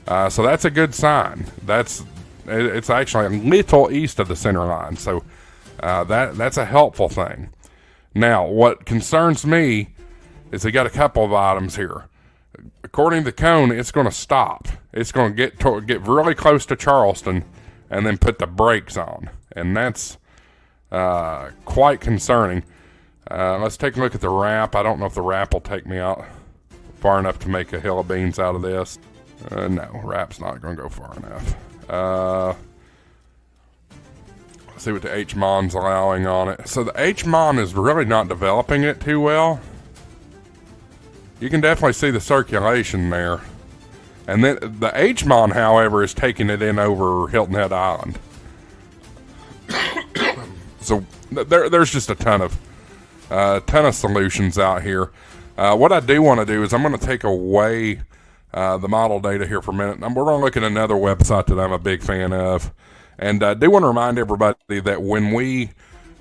So that's a good sign. It's actually a little east of the center line, so that's a helpful thing. Now, what concerns me is they got a couple of items here. According to the cone, it's going to stop. It's going to get really close to Charleston and then put the brakes on, and that's quite concerning. Let's take a look at the wrap. I don't know if the wrap will take me out far enough to make a hill of beans out of this. No, wrap's not going to go far enough. Let's see what the HMON's allowing on it. So the HMON is really not developing it too well. You can definitely see the circulation there. And then the HMON, however, is taking it in over Hilton Head Island. So there's just a ton of solutions out here. What I do want to do is I'm going to take away the model data here for a minute. And we're going to look at another website that I'm a big fan of. And I do want to remind everybody that when we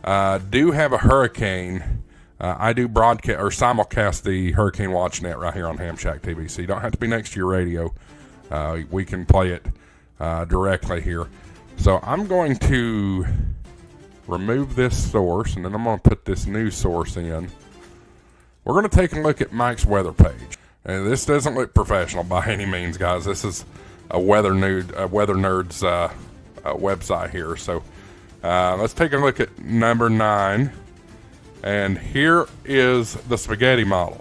do have a hurricane, I do broadcast or simulcast the Hurricane Watch net right here on Ham Shack TV. So you don't have to be next to your radio. We can play it directly here. So I'm going to remove this source, and then I'm going to put this new source in. We're going to take a look at Mike's weather page. And this doesn't look professional by any means, guys. This is a weather nerd's website here. So let's take a look at number 9. And here is the spaghetti model.